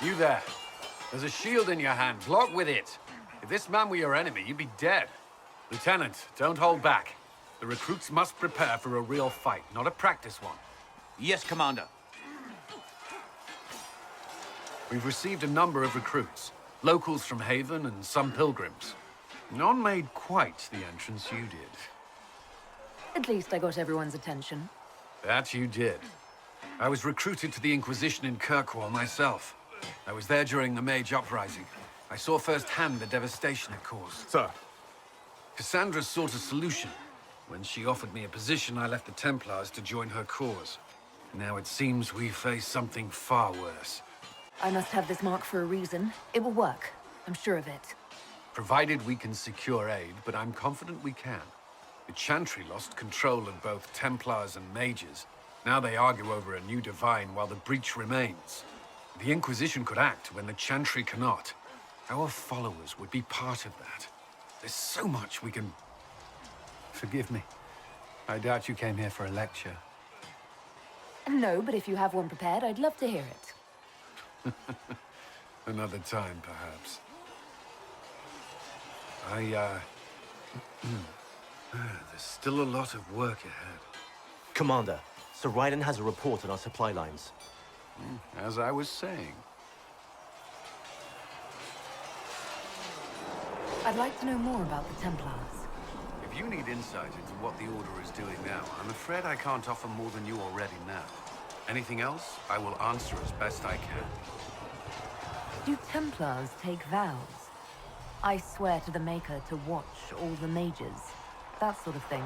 You there. There's a shield in your hand. Block with it. If this man were your enemy, you'd be dead. Lieutenant, don't hold back. The recruits must prepare for a real fight, not a practice one. Yes, Commander. We've received a number of recruits. Locals from Haven and some pilgrims. None made quite the entrance you did. At least I got everyone's attention. That you did. I was recruited to the Inquisition in Kirkwall myself. I was there during the Mage Uprising. I saw firsthand the devastation it caused. Sir. Cassandra sought a solution. When she offered me a position, I left the Templars to join her cause. Now it seems we face something far worse. I must have this mark for a reason. It will work. I'm sure of it. Provided we can secure aid, but I'm confident we can. The Chantry lost control of both Templars and Mages. Now they argue over a new divine while the breach remains. The Inquisition could act when the Chantry cannot. Our followers would be part of that. There's so much we can... Forgive me. I doubt you came here for a lecture. No, but if you have one prepared, I'd love to hear it. Another time, perhaps. There's still a lot of work ahead. Commander, Sir Ryden has a report on our supply lines. As I was saying. I'd like to know more about the Templars. If you need insight into what the Order is doing now, I'm afraid I can't offer more than you already know. Anything else, I will answer as best I can. Do Templars take vows? I swear to the Maker to watch all the mages. That sort of thing.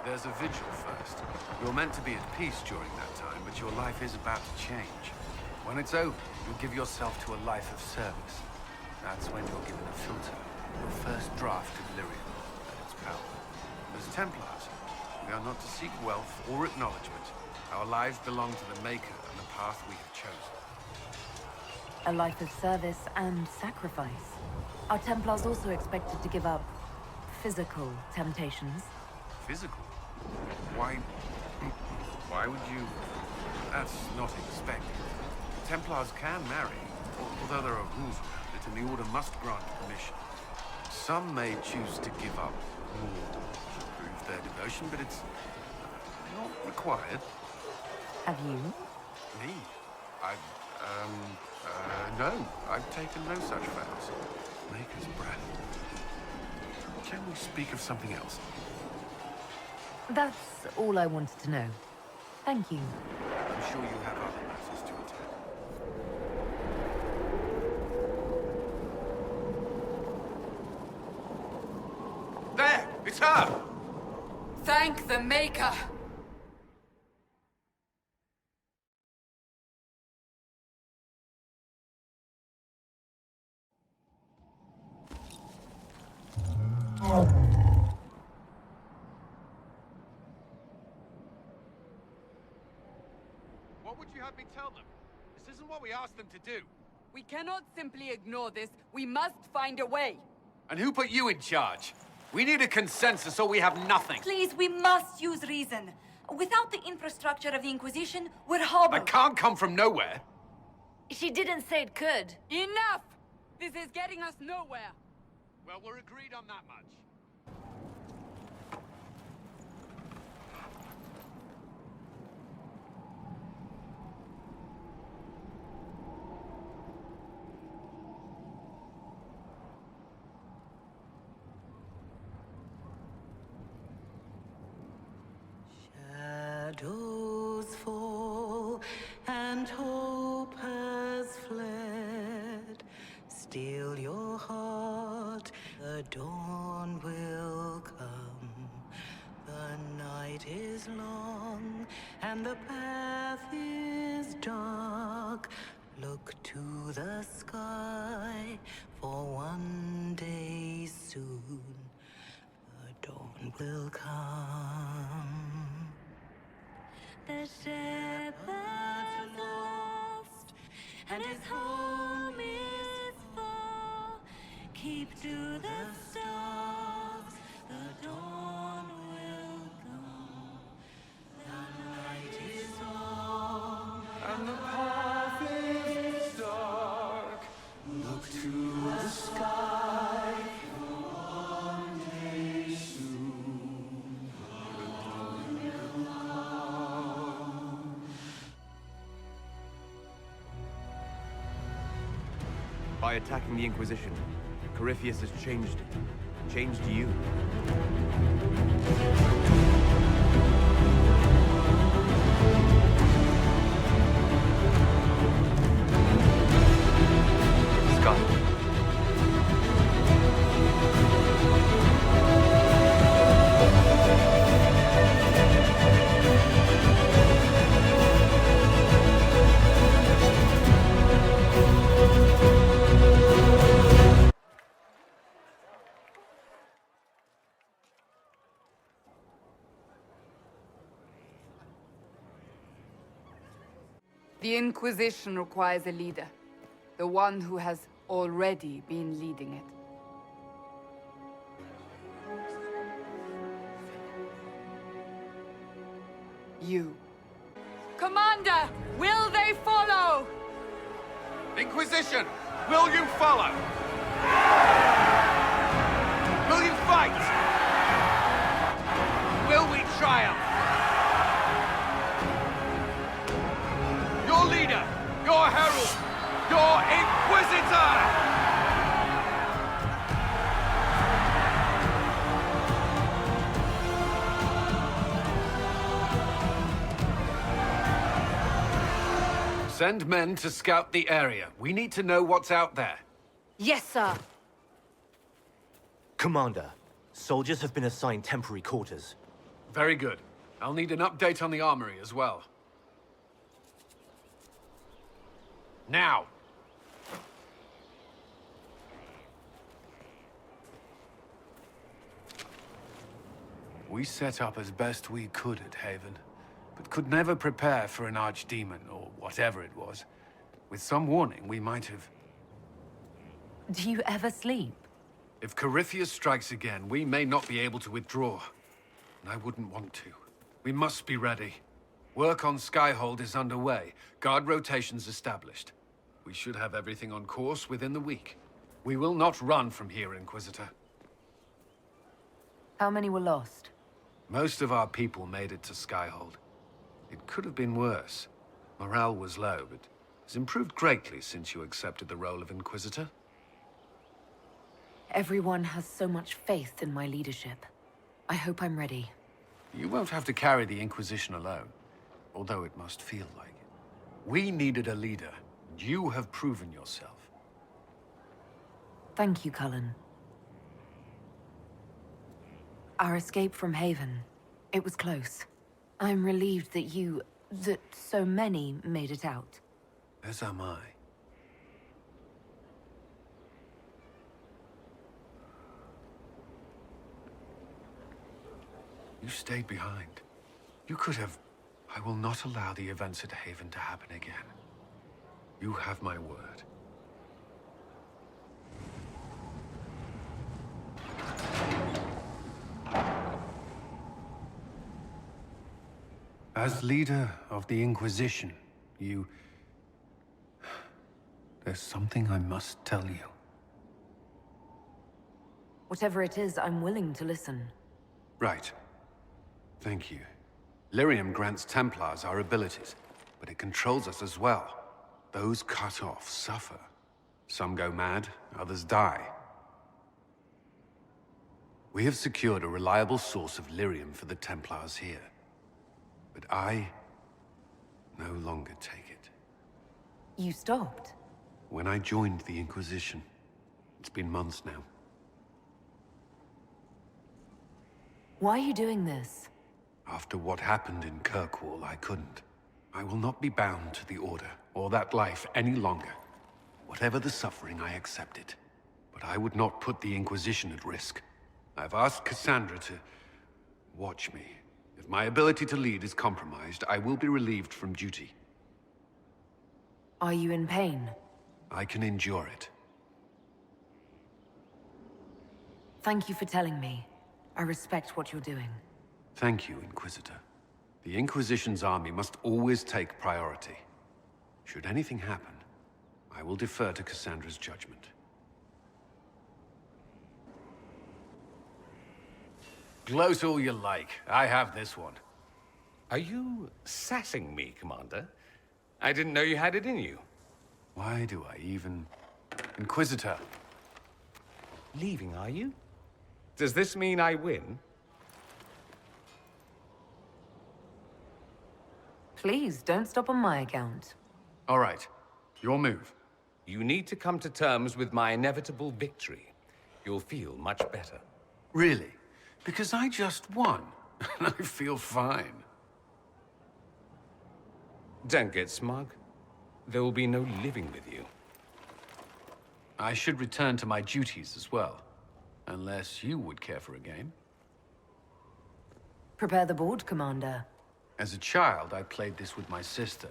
There's a vigil first. You're meant to be at peace during that time, but your life is about to change. When it's over, you give yourself to a life of service. That's when you're given a filter, your first draft of Lyrium, and its power. As Templars, we are not to seek wealth or acknowledgement. Our lives belong to the Maker and the path we have chosen. A life of service and sacrifice. Are Templars also expected to give up physical temptations? Physical? Why would you... That's not expected. Templars can marry, although there are rules around it, and the Order must grant permission. Some may choose to give up more to prove their devotion, but it's not required. Have you? Me? No. I've taken no such vows. Maker's breath. Can we speak of something else? That's all I wanted to know. Thank you. I'm sure you have other matters to attend. There! It's her! Thank the Maker! What would you have me tell them? This isn't what we asked them to do. We cannot simply ignore this. We must find a way. And who put you in charge? We need a consensus or we have nothing. Please, we must use reason. Without the infrastructure of the Inquisition, we're hobbled. I can't come from nowhere. She didn't say it could. Enough! This is getting us nowhere. Well, we're agreed on that much. Shadows fall and hope has fled. Still your heart, the dawn will come. The night is long and the path is dark. Look to the sky, for one day soon the dawn will come. The shepherd's lost, and his home is far. Keep to the stars, the dawn will come. The night is long, and the path is dark. By attacking the Inquisition, Corypheus has changed it. Changed you. Scott. The Inquisition requires a leader. The one who has already been leading it. You. Commander, will they follow? Inquisition, will you follow? Will you fight? Will we triumph? Your leader, your herald, your Inquisitor! Send men to scout the area. We need to know what's out there. Yes, sir. Commander, soldiers have been assigned temporary quarters. Very good. I'll need an update on the armory as well. Now! We set up as best we could at Haven, but could never prepare for an archdemon, or whatever it was. With some warning, we might have... Do you ever sleep? If Corypheus strikes again, we may not be able to withdraw. And I wouldn't want to. We must be ready. Work on Skyhold is underway. Guard rotations established. We should have everything on course within the week. We will not run from here, Inquisitor. How many were lost? Most of our people made it to Skyhold. It could have been worse. Morale was low, but has improved greatly since you accepted the role of Inquisitor. Everyone has so much faith in my leadership. I hope I'm ready. You won't have to carry the Inquisition alone, although it must feel like it. We needed a leader, and you have proven yourself. Thank you, Cullen. Our escape from Haven, it was close. I'm relieved that so many made it out. As am I. You stayed behind. You could have... I will not allow the events at Haven to happen again. You have my word. As leader of the Inquisition, you... There's something I must tell you. Whatever it is, I'm willing to listen. Right. Thank you. Lyrium grants Templars our abilities, but it controls us as well. Those cut off suffer. Some go mad, others die. We have secured a reliable source of lyrium for the Templars here. But I no longer take it. You stopped? When I joined the Inquisition. It's been months now. Why are you doing this? After what happened in Kirkwall, I couldn't. I will not be bound to the Order, or that life any longer. Whatever the suffering, I accept it. But I would not put the Inquisition at risk. I've asked Cassandra to watch me. If my ability to lead is compromised, I will be relieved from duty. Are you in pain? I can endure it. Thank you for telling me. I respect what you're doing. Thank you, Inquisitor. The Inquisition's army must always take priority. Should anything happen, I will defer to Cassandra's judgment. Gloat all you like. I have this one. Are you sassing me, Commander? I didn't know you had it in you. Why do I even... Inquisitor. Leaving, are you? Does this mean I win? Please, don't stop on my account. All right. Your move. You need to come to terms with my inevitable victory. You'll feel much better. Really? Because I just won. And I feel fine. Don't get smug. There will be no living with you. I should return to my duties as well. Unless you would care for a game. Prepare the board, Commander. As a child, I played this with my sister.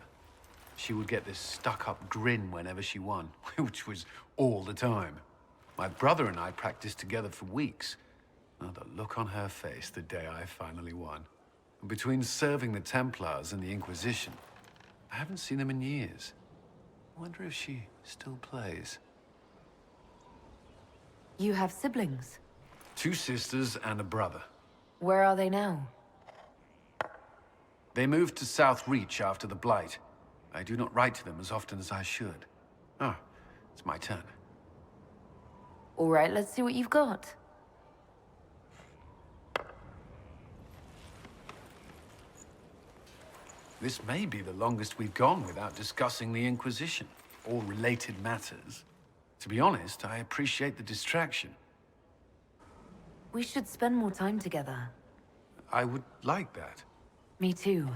She would get this stuck-up grin whenever she won, which was all the time. My brother and I practiced together for weeks. Oh, the look on her face the day I finally won. And between serving the Templars and the Inquisition, I haven't seen them in years. I wonder if she still plays. You have siblings? 2 sisters and a brother. Where are they now? They moved to South Reach after the Blight. I do not write to them as often as I should. Ah, it's my turn. All right, let's see what you've got. This may be the longest we've gone without discussing the Inquisition, or related matters. To be honest, I appreciate the distraction. We should spend more time together. I would like that. Me too.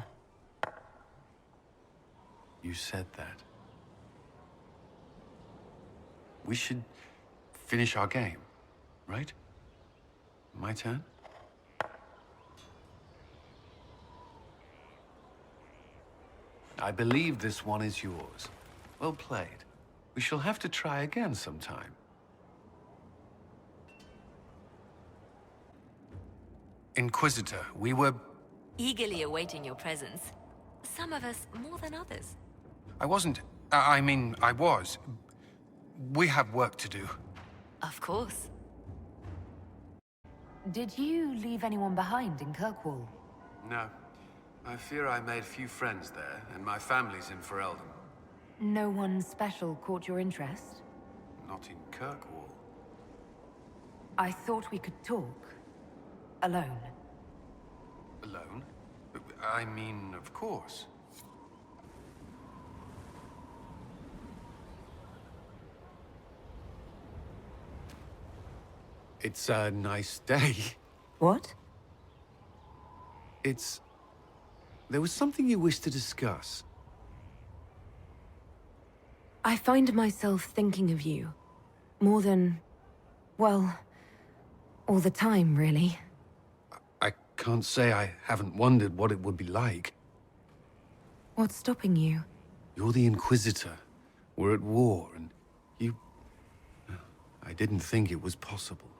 You said that. We should finish our game, right? My turn? I believe this one is yours. Well played. We shall have to try again sometime. Inquisitor, we were... Eagerly awaiting your presence. Some of us more than others. I wasn't... I mean, I was. We have work to do. Of course. Did you leave anyone behind in Kirkwall? No. I fear I made few friends there, and my family's in Fereldan. No one special caught your interest? Not in Kirkwall. I thought we could talk. Alone. Alone? I mean, of course. It's a nice day. What? There was something you wished to discuss. I find myself thinking of you. More than... well... all the time, really. I can't say I haven't wondered what it would be like. What's stopping you? You're the Inquisitor. We're at war, and you... I didn't think it was possible.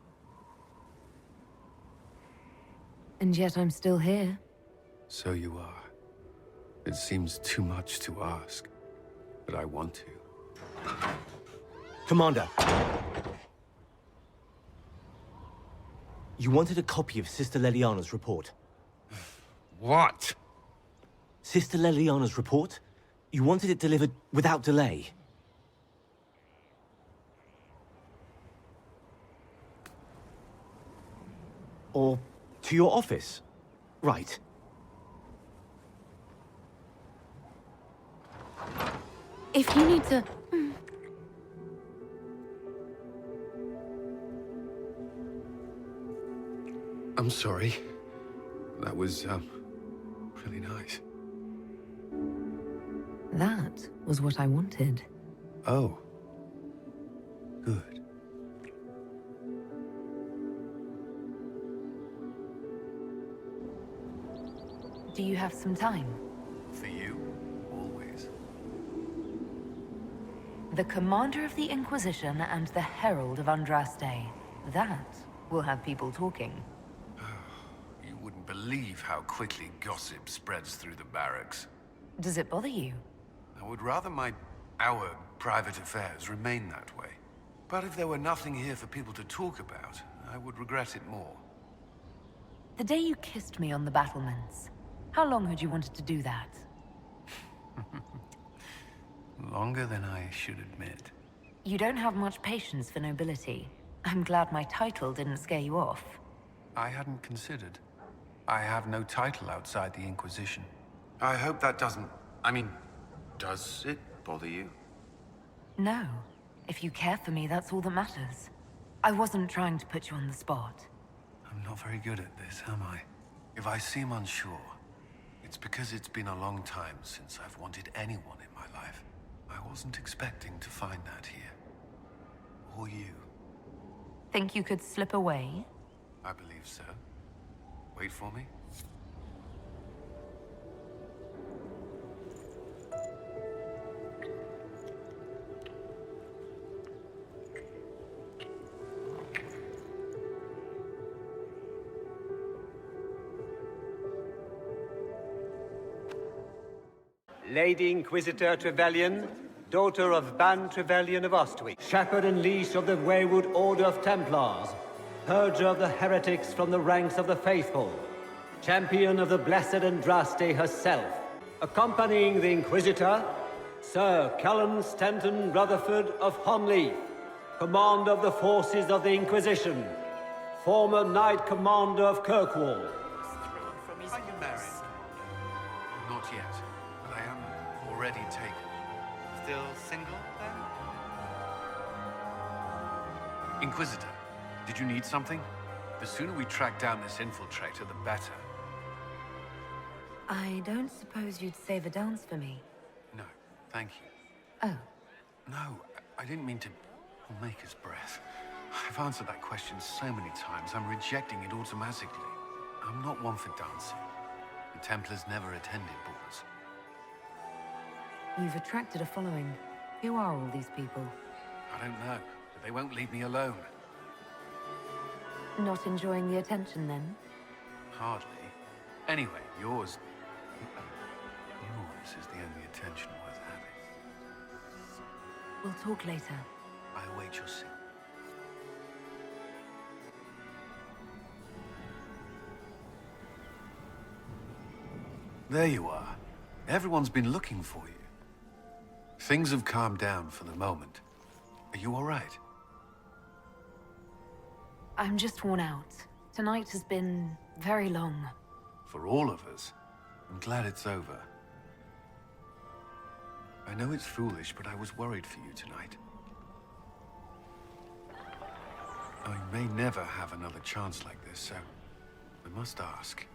And yet I'm still here. So you are. It seems too much to ask, but I want to. Commander! You wanted a copy of Sister Leliana's report. What? Sister Leliana's report? You wanted it delivered without delay. Or to your office. Right. If you need to... I'm sorry. That was, really nice. That was what I wanted. Oh. Good. Do you have some time? For you, always. The Commander of the Inquisition and the Herald of Andraste. That will have people talking. You wouldn't believe how quickly gossip spreads through the barracks. Does it bother you? I would rather our private affairs remain that way. But if there were nothing here for people to talk about, I would regret it more. The day you kissed me on the battlements, how long had you wanted to do that? Longer than I should admit. You don't have much patience for nobility. I'm glad my title didn't scare you off. I hadn't considered. I have no title outside the Inquisition. I hope that doesn't... I mean, does it bother you? No. If you care for me, that's all that matters. I wasn't trying to put you on the spot. I'm not very good at this, am I? If I seem unsure, it's because it's been a long time since I've wanted anyone in my life. I wasn't expecting to find that here. Or you. Think you could slip away? I believe so. Wait for me. Lady Inquisitor Trevelyan, daughter of Ban Trevelyan of Ostwick, shepherd and leash of the wayward Order of Templars, purger of the heretics from the ranks of the faithful, champion of the Blessed Andraste herself, accompanying the Inquisitor, Sir Cullen Stanton Rutherford of Honleaf, commander of the forces of the Inquisition, former Knight Commander of Kirkwall. Are you married? Not yet, but I am already taken. Still single, then? Inquisitor, did you need something? The sooner we track down this infiltrator, the better. I don't suppose you'd save a dance for me? No, thank you. Oh. No, I didn't mean to make his breath. I've answered that question so many times, I'm rejecting it automatically. I'm not one for dancing. The Templars never attended balls. You've attracted a following. Who are all these people? I don't know, but they won't leave me alone. Not enjoying the attention, then? Hardly. Anyway, yours is the only attention worth having. We'll talk later. I await your signal. There you are. Everyone's been looking for you. Things have calmed down for the moment. Are you all right? I'm just worn out. Tonight has been very long. For all of us. I'm glad it's over. I know it's foolish, but I was worried for you tonight. I may never have another chance like this, so I must ask.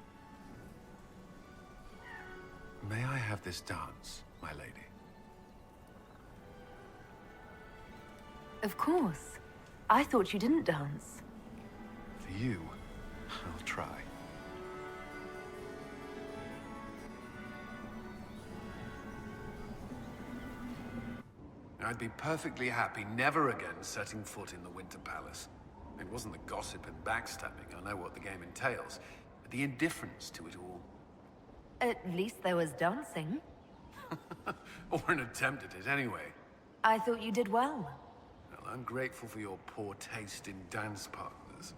May I have this dance, my lady? Of course. I thought you didn't dance. For you, I'll try. I'd be perfectly happy never again setting foot in the Winter Palace. It wasn't the gossip and backstabbing, I know what the game entails, but the indifference to it all. At least there was dancing. Or an attempt at it, anyway. I thought you did well. Well, I'm grateful for your poor taste in dance partners.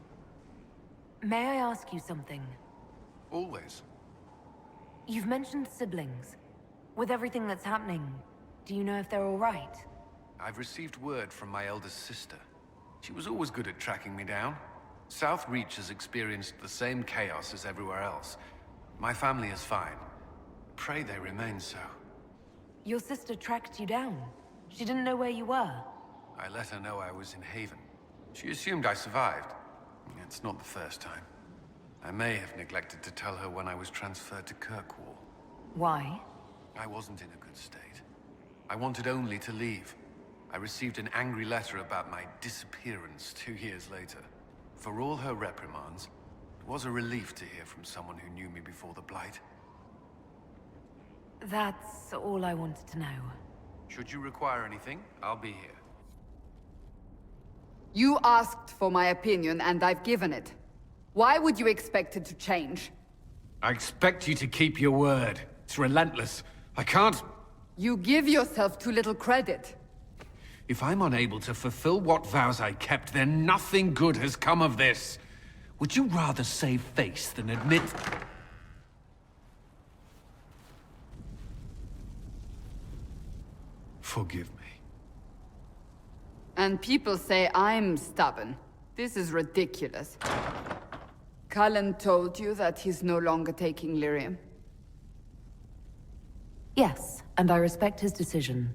May I ask you something? Always. You've mentioned siblings. With everything that's happening, do you know if they're all right? I've received word from my eldest sister. She was always good at tracking me down. South Reach has experienced the same chaos as everywhere else. My family is fine. Pray they remain so. Your sister tracked you down. She didn't know where you were. I let her know I was in Haven. She assumed I survived. It's not the first time. I may have neglected to tell her when I was transferred to Kirkwall. Why? I wasn't in a good state. I wanted only to leave. I received an angry letter about my disappearance 2 years later. For all her reprimands, it was a relief to hear from someone who knew me before the Blight. That's all I wanted to know. Should you require anything, I'll be here. You asked for my opinion, and I've given it. Why would you expect it to change? I expect you to keep your word. It's relentless. I can't... You give yourself too little credit. If I'm unable to fulfill what vows I kept, then nothing good has come of this. Would you rather save face than admit... Forgive me. And people say I'm stubborn. This is ridiculous. Cullen told you that he's no longer taking lyrium? Yes, and I respect his decision.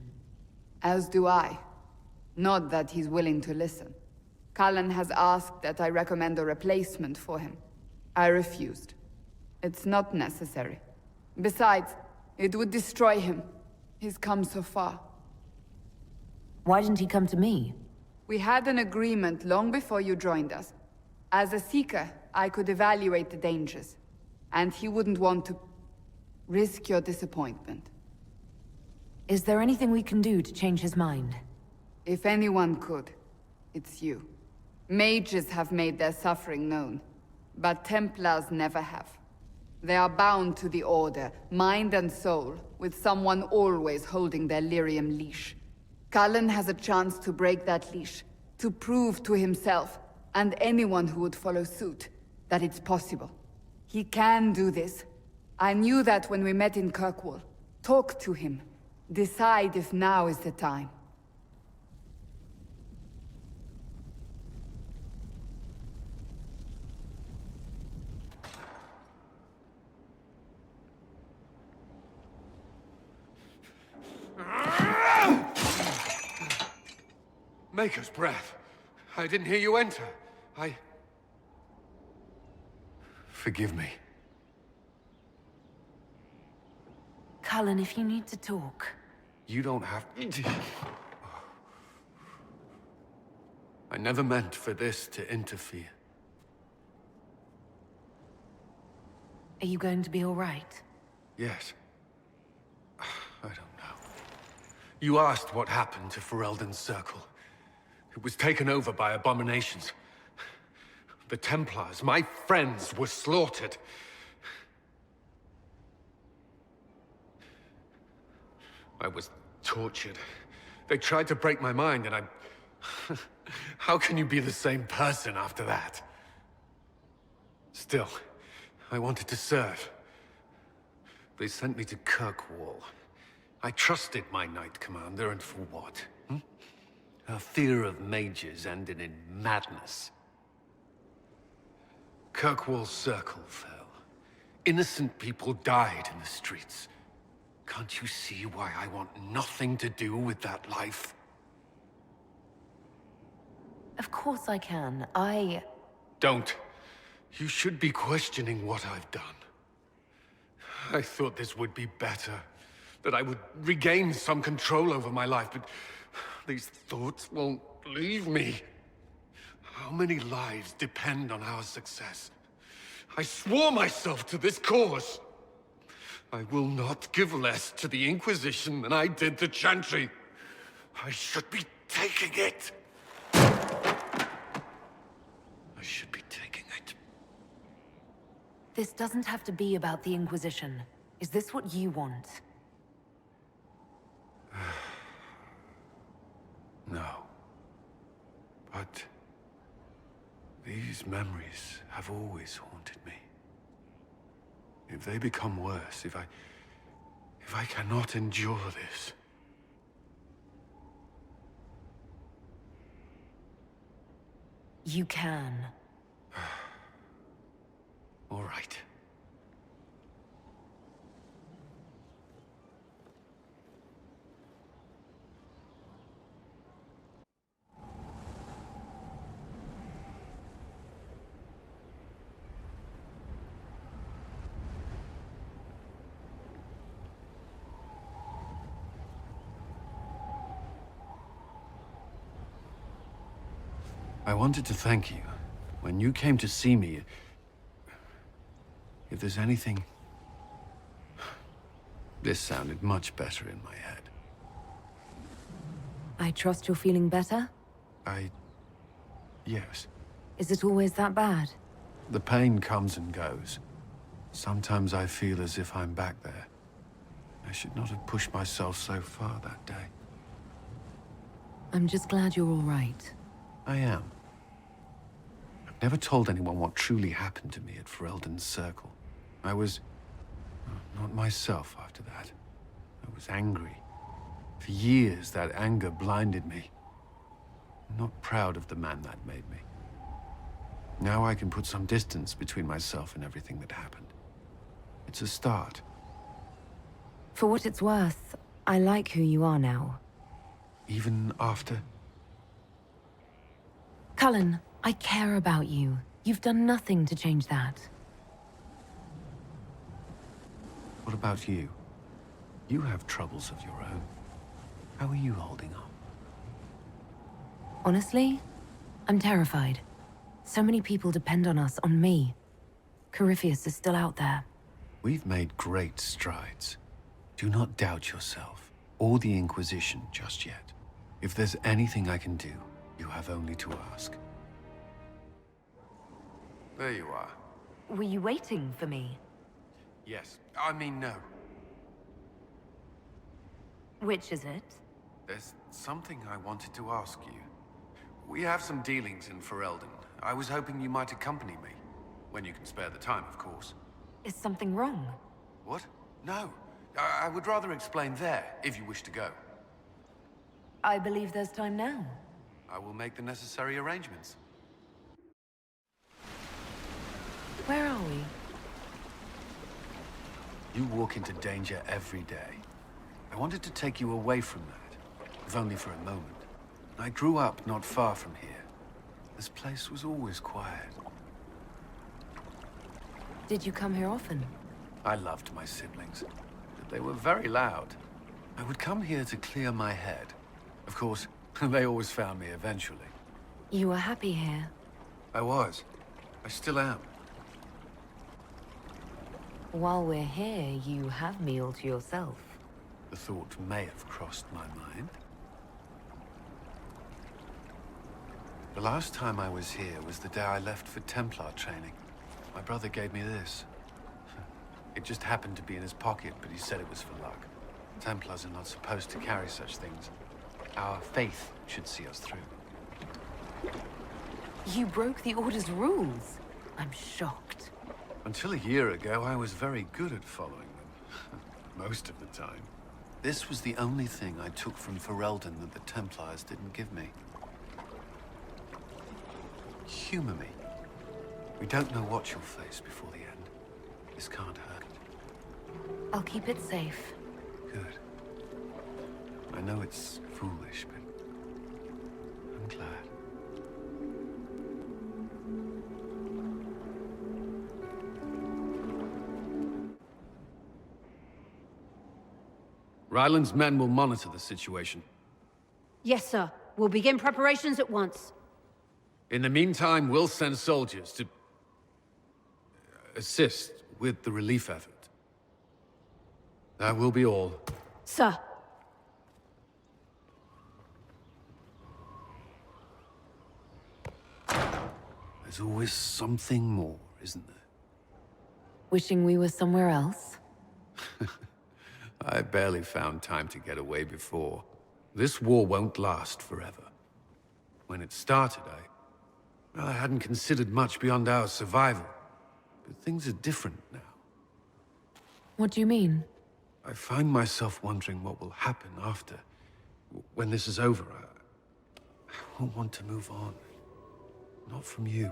As do I. Not that he's willing to listen. Cullen has asked that I recommend a replacement for him. I refused. It's not necessary. Besides, it would destroy him. He's come so far. Why didn't he come to me? We had an agreement long before you joined us. As a Seeker, I could evaluate the dangers. And he wouldn't want to risk your disappointment. Is there anything we can do to change his mind? If anyone could, it's you. Mages have made their suffering known, but Templars never have. They are bound to the Order, mind and soul, with someone always holding their lyrium leash. Cullen has a chance to break that leash, to prove to himself, and anyone who would follow suit, that it's possible. He can do this. I knew that when we met in Kirkwall. Talk to him. Decide if now is the time. Maker's breath. I didn't hear you enter. Forgive me. Cullen, if you need to talk. You don't have... I never meant for this to interfere. Are you going to be all right? Yes. I don't know. You asked what happened to Fereldan's circle. It was taken over by abominations. The Templars, my friends, were slaughtered. I was tortured. They tried to break my mind, and I... How can you be the same person after that? Still, I wanted to serve. They sent me to Kirkwall. I trusted my Knight Commander, and for what? Her fear of mages ended in madness. Kirkwall's circle fell. Innocent people died in the streets. Can't you see why I want nothing to do with that life? Of course I can. Don't. You should be questioning what I've done. I thought this would be better. That I would regain some control over my life, but these thoughts won't leave me. How many lives depend on our success? I swore myself to this cause. I will not give less to the Inquisition than I did to Chantry. I should be taking it. I should be taking it. This doesn't have to be about the Inquisition. Is this what you want? No. But these memories have always haunted me. If they become worse, if I cannot endure this... You can. All right. I wanted to thank you. When you came to see me, if there's anything... This sounded much better in my head. I trust you're feeling better? Yes. Is it always that bad? The pain comes and goes. Sometimes I feel as if I'm back there. I should not have pushed myself so far that day. I'm just glad you're all right. I am. I've never told anyone what truly happened to me at Fereldan's circle. I was... not myself after that. I was angry. For years, that anger blinded me. I'm not proud of the man that made me. Now I can put some distance between myself and everything that happened. It's a start. For what it's worth, I like who you are now. Even after? Cullen, I care about you. You've done nothing to change that. What about you? You have troubles of your own. How are you holding up? Honestly, I'm terrified. So many people depend on us, on me. Corypheus is still out there. We've made great strides. Do not doubt yourself, or the Inquisition just yet. If there's anything I can do, you have only to ask. There you are. Were you waiting for me? Yes. I mean, no. Which is it? There's something I wanted to ask you. We have some dealings in Fereldan. I was hoping you might accompany me. When you can spare the time, of course. Is something wrong? What? No. I would rather explain there, if you wish to go. I believe there's time now. I will make the necessary arrangements. Where are we? You walk into danger every day. I wanted to take you away from that, if only for a moment. I grew up not far from here. This place was always quiet. Did you come here often? I loved my siblings, but they were very loud. I would come here to clear my head. Of course, they always found me eventually. You were happy here? I was. I still am. While we're here, you have me all to yourself. The thought may have crossed my mind. The last time I was here was the day I left for Templar training. My brother gave me this. It just happened to be in his pocket, but he said it was for luck. Templars are not supposed to carry such things. Our faith should see us through. You broke the Order's rules. I'm shocked. Until a year ago, I was very good at following them. Most of the time. This was the only thing I took from Fereldan that the Templars didn't give me. Humor me. We don't know what you'll face before the end. This can't hurt. I'll keep it safe. Good. I know it's foolish, but I'm glad. Ryland's men will monitor the situation. Yes, sir. We'll begin preparations at once. In the meantime, we'll send soldiers to assist with the relief effort. That will be all. Sir. There's always something more, isn't there? Wishing we were somewhere else? I barely found time to get away before. This war won't last forever. When it started, I hadn't considered much beyond our survival. But things are different now. What do you mean? I find myself wondering what will happen after. When this is over, I won't want to move on. Not from you.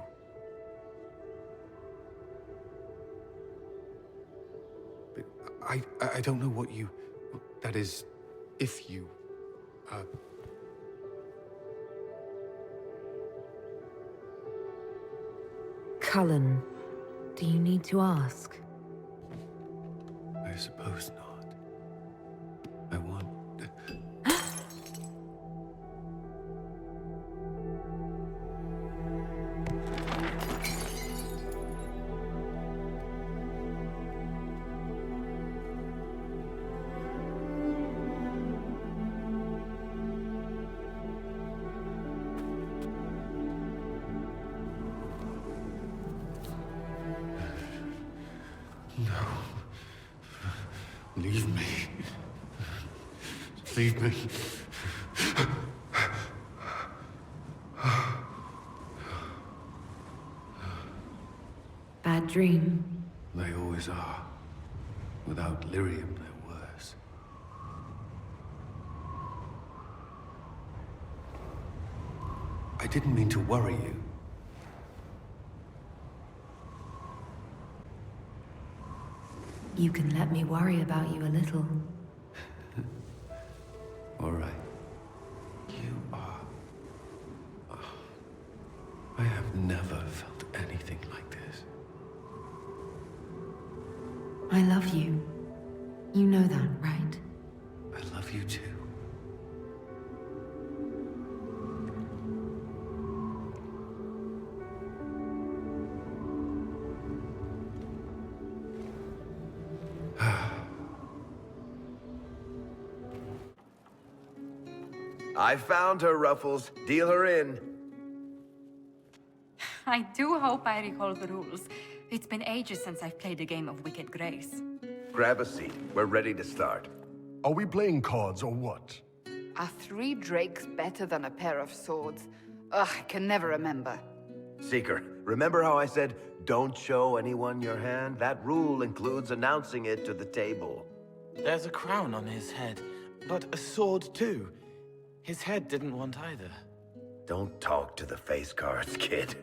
But I don't know what you... That is, if you... Cullen, do you need to ask? I suppose not. I want... Leave me. Leave me. Bad dream. They always are. Without lyrium, they're worse. I didn't mean to worry you. You can let me worry about you a little. All right. You are... I have never felt anything like this. I love you. You know that, right? I love you too. I found her, Ruffles. Deal her in. I do hope I recall the rules. It's been ages since I've played a game of Wicked Grace. Grab a seat. We're ready to start. Are we playing cards or what? Are 3 drakes better than a pair of swords? Ugh, I can never remember. Seeker, remember how I said, don't show anyone your hand? That rule includes announcing it to the table. There's a crown on his head, but a sword too. His head didn't want either. Don't talk to the face cards, kid.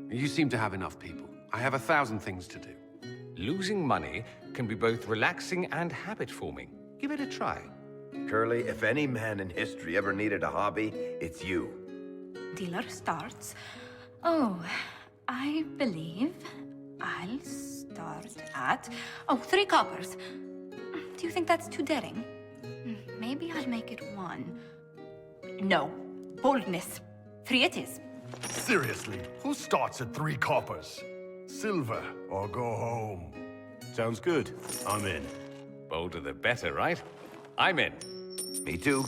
You seem to have enough people. I have 1,000 things to do. Losing money can be both relaxing and habit-forming. Give it a try. Curly, if any man in history ever needed a hobby, it's you. Dealer starts. Oh, I believe I'll start at... Oh, 3 coppers. Do you think that's too daring? Maybe I'll make it 1. No. Boldness. 3 it is. Seriously, who starts at 3 coppers? Silver or go home. Sounds good. I'm in. Bolder the better, right? I'm in. Me too.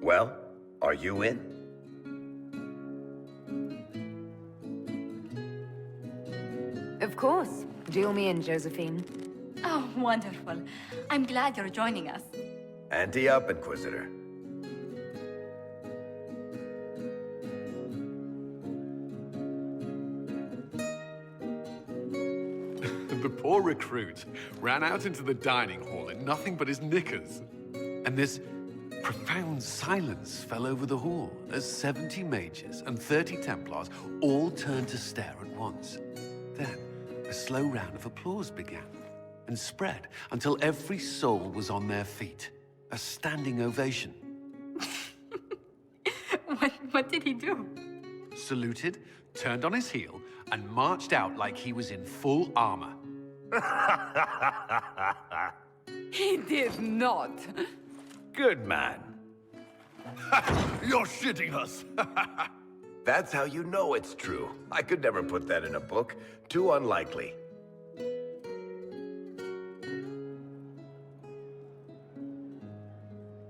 Well, are you in? Of course. Deal me in, Josephine. Oh, wonderful. I'm glad you're joining us. Ante up, Inquisitor. The poor recruit ran out into the dining hall in nothing but his knickers. And this profound silence fell over the hall as 70 mages and 30 Templars all turned to stare at once. Then, a slow round of applause began and spread until every soul was on their feet. A standing ovation. What did he do? Saluted, turned on his heel, and marched out like he was in full armor. He did not. Good man. You're shitting us. That's how you know it's true. I could never put that in a book. Too unlikely.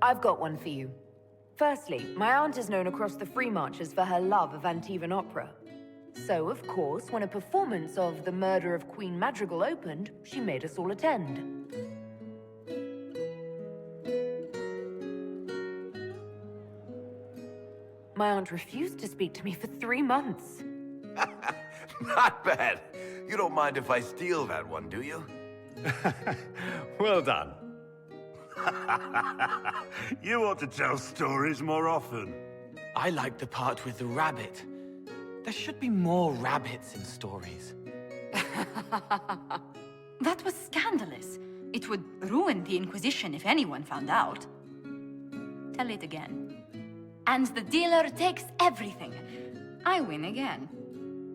I've got one for you. Firstly, my aunt is known across the Free Marches for her love of Antivan opera. So, of course, when a performance of The Murder of Queen Madrigal opened, she made us all attend. My aunt refused to speak to me for 3 months. Not bad. You don't mind if I steal that one, do you? Well done. You ought to tell stories more often. I like the part with the rabbit. There should be more rabbits in stories. That was scandalous. It would ruin the Inquisition if anyone found out. Tell it again. And the dealer takes everything. I win again.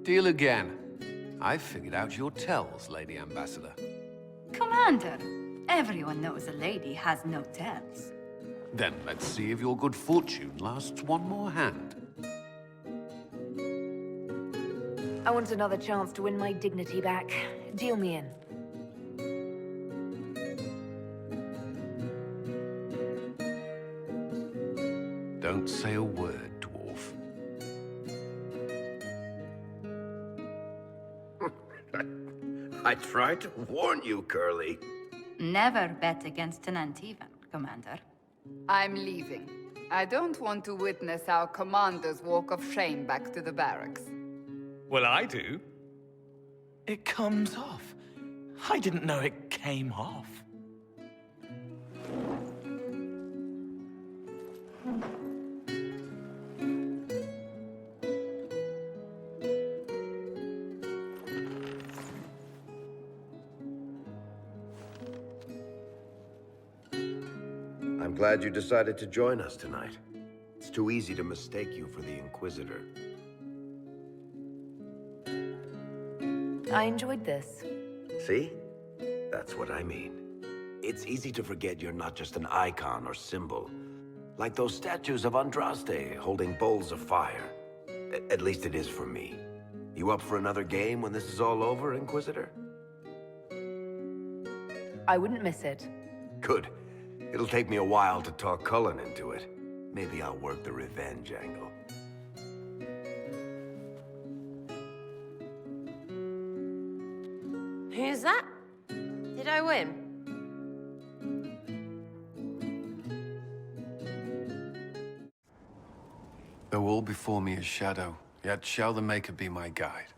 Deal again. I've figured out your tells, Lady Ambassador. Commander, everyone knows a lady has no tells. Then let's see if your good fortune lasts one more hand. I want another chance to win my dignity back. Deal me in. Don't say a word, dwarf. I tried to warn you, Curly. Never bet against an Antivan, Commander. I'm leaving. I don't want to witness our commander's walk of shame back to the barracks. Well, I do. It comes off. I didn't know it came off. glad you decided to join us tonight. It's too easy to mistake you for the Inquisitor. I enjoyed this. See? That's what I mean. It's easy to forget you're not just an icon or symbol. Like those statues of Andraste holding bowls of fire. At least it is for me. You up for another game when this is all over, Inquisitor? I wouldn't miss it. Good. It'll take me a while to talk Cullen into it. Maybe I'll work the revenge angle. Who's that? Did I win? Though all before me is shadow, yet shall the Maker be my guide.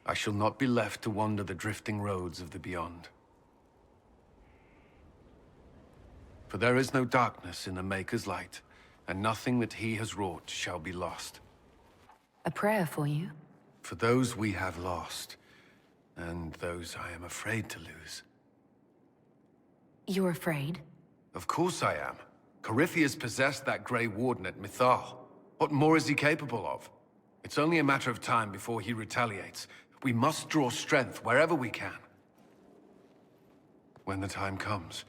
I shall not be left to wander the drifting roads of the beyond. For there is no darkness in the Maker's light, and nothing that he has wrought shall be lost. A prayer for you? For those we have lost, and those I am afraid to lose. You're afraid? Of course I am. Corypheus possessed that Grey Warden at Mythal. What more is he capable of? It's only a matter of time before he retaliates. We must draw strength wherever we can. When the time comes,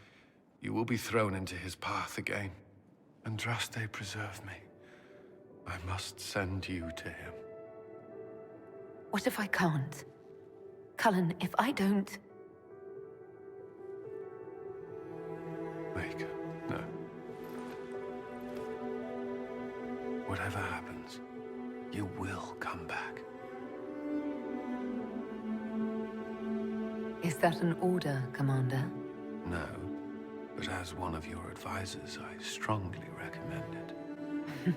you will be thrown into his path again. Andraste, preserve me. I must send you to him. What if I can't? Cullen, if I don't... Maker, no. Whatever happens, you will come back. Is that an order, Commander? No, but as one of your advisors, I strongly recommend it.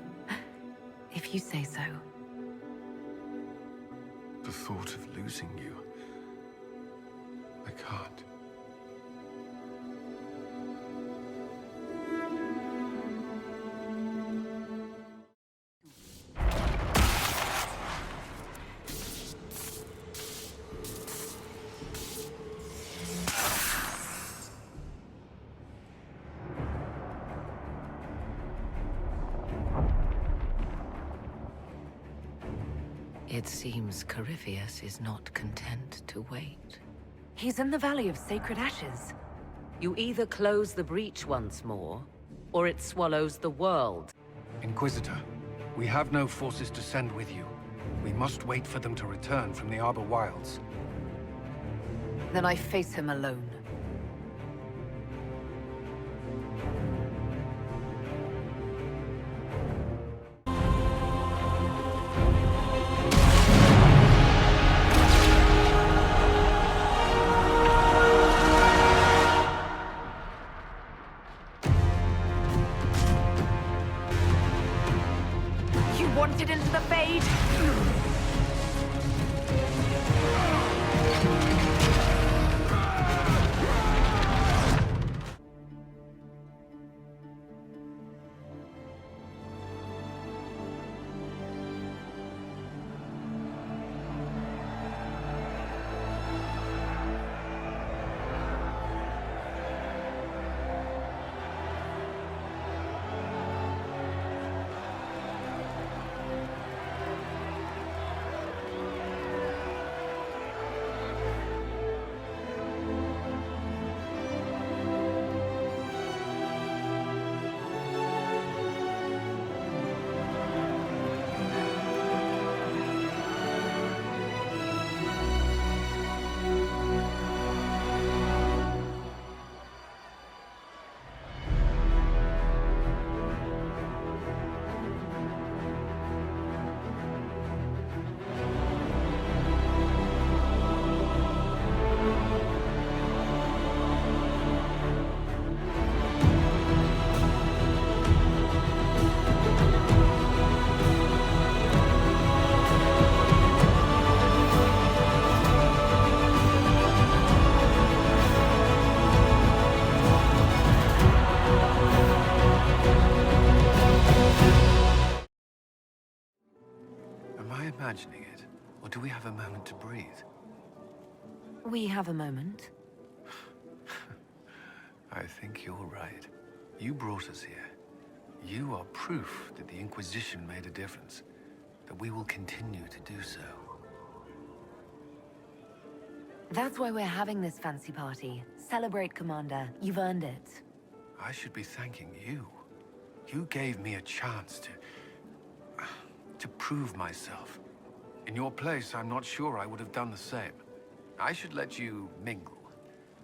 If you say so. The thought of losing you... I can't. It seems Corypheus is not content to wait. He's in the Valley of Sacred Ashes. You either close the breach once more, or it swallows the world. Inquisitor, we have no forces to send with you. We must wait for them to return from the Arbor Wilds. Then I face him alone. Wanted into the Fade? Imagining it? Or do we have a moment to breathe? We have a moment. I think you're right. You brought us here. You are proof that the Inquisition made a difference, that we will continue to do so. That's why we're having this fancy party. Celebrate, Commander. You've earned it. I should be thanking you. You gave me a chance to prove myself. In your place, I'm not sure I would have done the same. I should let you mingle.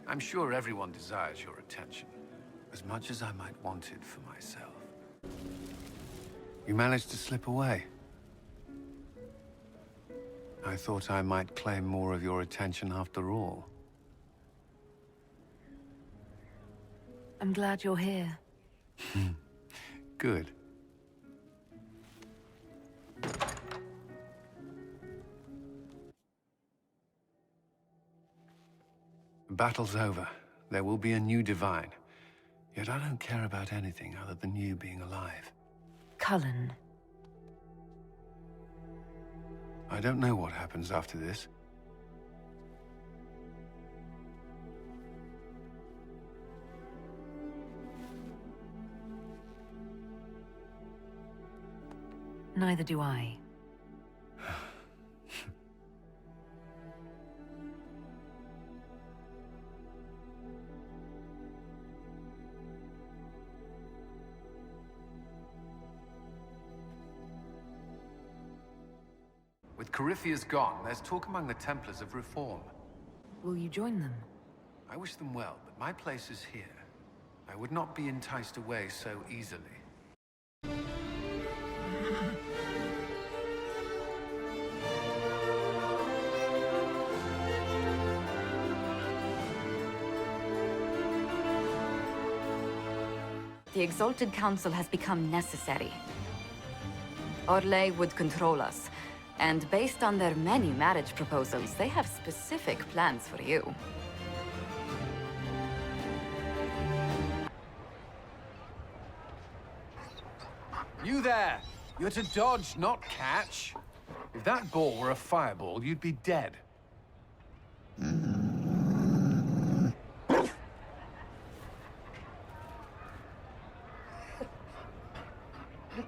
I'm sure everyone desires your attention, as much as I might want it for myself. You managed to slip away. I thought I might claim more of your attention after all. I'm glad you're here. Good. The battle's over. There will be a new divine. Yet I don't care about anything other than you being alive. Cullen. I don't know what happens after this. Neither do I. With Corypheus gone, there's talk among the Templars of reform. Will you join them? I wish them well, but my place is here. I would not be enticed away so easily. The Exalted Council has become necessary. Orlais would control us, and based on their many marriage proposals, they have specific plans for you. You there! You're to dodge, not catch. If that ball were a fireball, you'd be dead.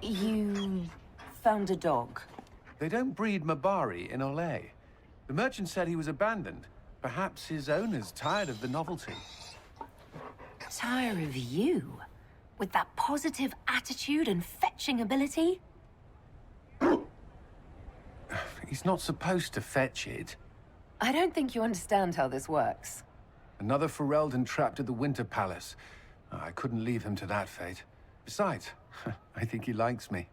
You found a dog? They don't breed Mabari in Orlais. The merchant said he was abandoned. Perhaps his owners tired of the novelty. Tire of you? With that positive attitude and fetching ability? He's not supposed to fetch it. I don't think you understand how this works. Another Fereldan trapped at the Winter Palace. I couldn't leave him to that fate. Besides, I think he likes me.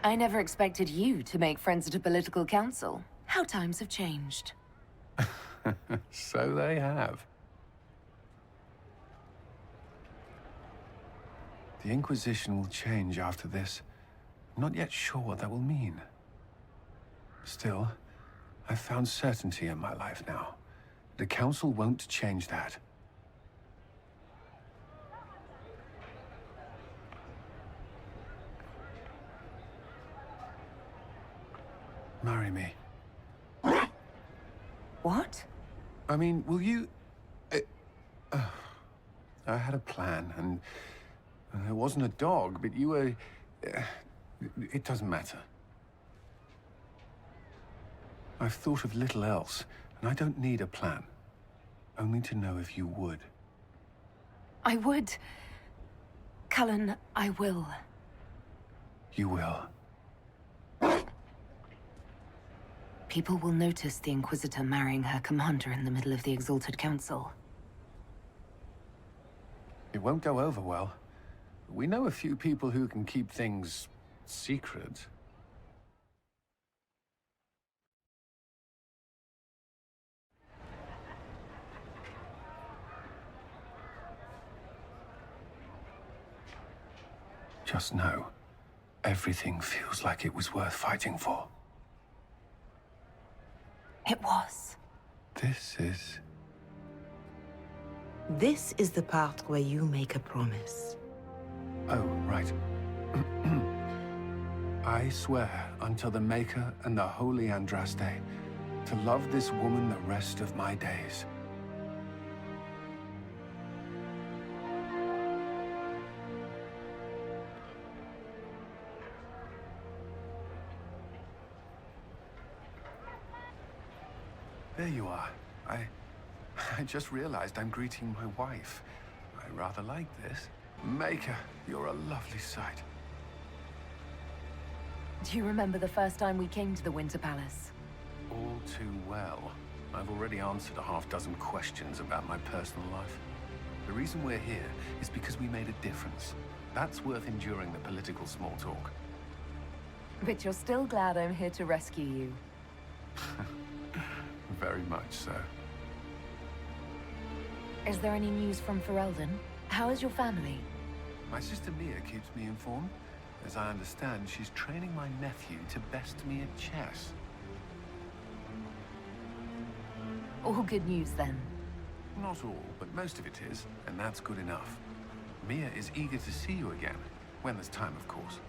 I never expected you to make friends at a political council. How times have changed. So they have. The Inquisition will change after this. I'm not yet sure what that will mean. Still, I've found certainty in my life now. The Council won't change that. Marry me. What? I mean, will you... I had a plan, and it wasn't a dog, but you were... it doesn't matter. I've thought of little else, and I don't need a plan. Only to know if you would. I would. Cullen, I will. You will. People will notice the Inquisitor marrying her commander in the middle of the Exalted Council. It won't go over well. We know a few people who can keep things secret. Just know, everything feels like it was worth fighting for. It was. This is the part where you make a promise. Oh, right. I swear unto the Maker and the Holy Andraste to love this woman the rest of my days. There you are. I just realized I'm greeting my wife. I rather like this. Maker, you're a lovely sight. Do you remember the first time we came to the Winter Palace? All too well. I've already answered a half-dozen questions about my personal life. The reason we're here is because we made a difference. That's worth enduring the political small talk. But you're still glad I'm here to rescue you. Very much so. Is there any news from Fereldan? How is your family? My sister Mia keeps me informed. As I understand, she's training my nephew to best me at chess. All good news, then. Not all, but most of it is, and that's good enough. Mia is eager to see you again, when there's time, of course.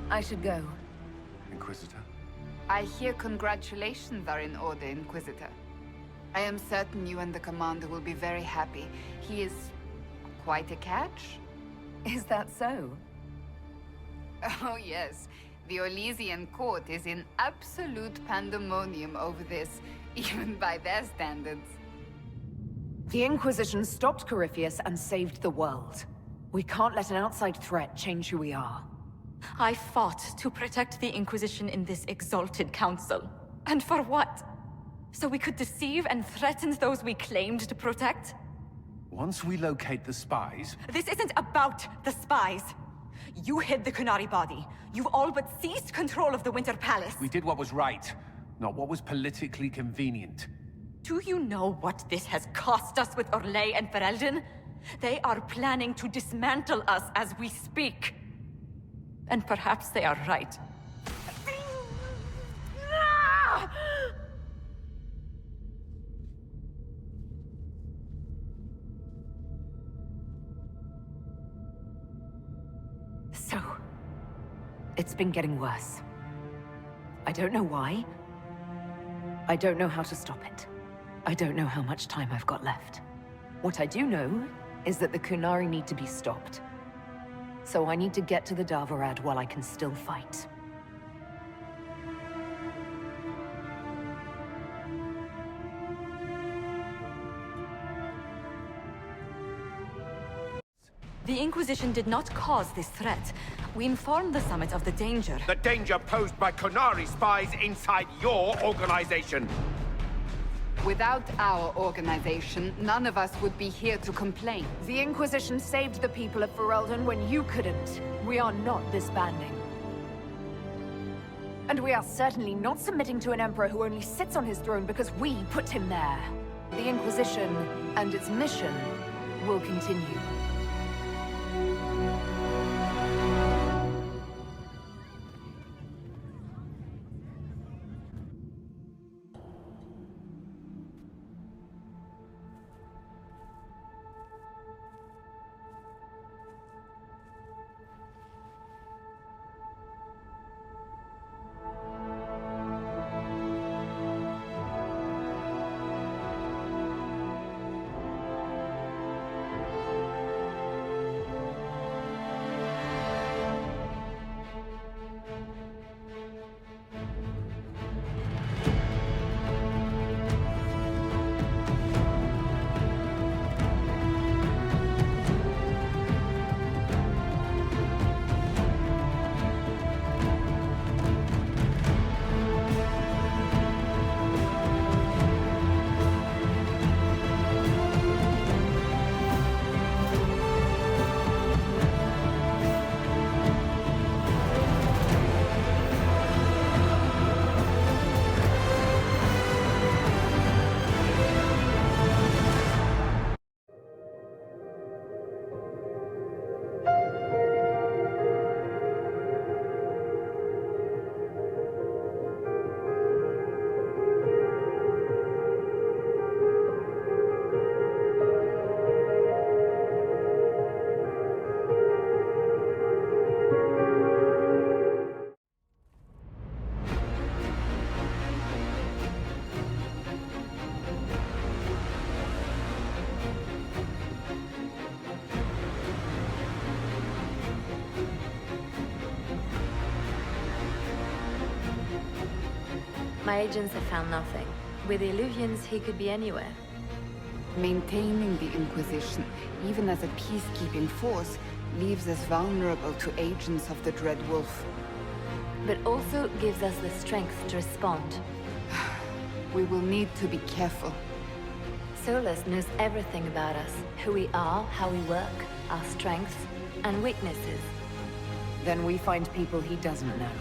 I should go. Inquisitor? I hear congratulations are in order, Inquisitor. I am certain you and the Commander will be very happy. He is quite a catch. Is that so? Oh yes. The Orlesian court is in absolute pandemonium over this, even by their standards. The Inquisition stopped Corypheus and saved the world. We can't let an outside threat change who we are. I fought to protect the Inquisition in this exalted council. And for what? So we could deceive and threaten those we claimed to protect? Once we locate the spies... This isn't about the spies. You hid the Kunari body. You've all but seized control of the Winter Palace. We did what was right, not what was politically convenient. Do you know what this has cost us with Orlais and Fereldan? They are planning to dismantle us as we speak. And perhaps they are right. So, it's been getting worse. I don't know why. I don't know how to stop it. I don't know how much time I've got left. What I do know is that the Kunari need to be stopped. So I need to get to the Davarad while I can still fight. The Inquisition did not cause this threat. We informed the Summit of the danger. The danger posed by Kunari spies inside your organization! Without our organization, none of us would be here to complain. The Inquisition saved the people of Fereldan when you couldn't. We are not disbanding. And we are certainly not submitting to an emperor who only sits on his throne because we put him there. The Inquisition and its mission will continue. My agents have found nothing. With the Illuvians, he could be anywhere. Maintaining the Inquisition, even as a peacekeeping force, leaves us vulnerable to agents of the Dread Wolf. But also gives us the strength to respond. We will need to be careful. Solus knows everything about us. Who we are, how we work, our strengths and weaknesses. Then we find people he doesn't know.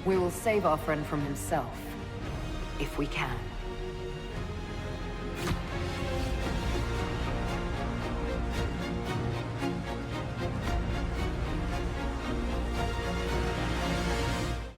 We will save our friend from himself. If we can.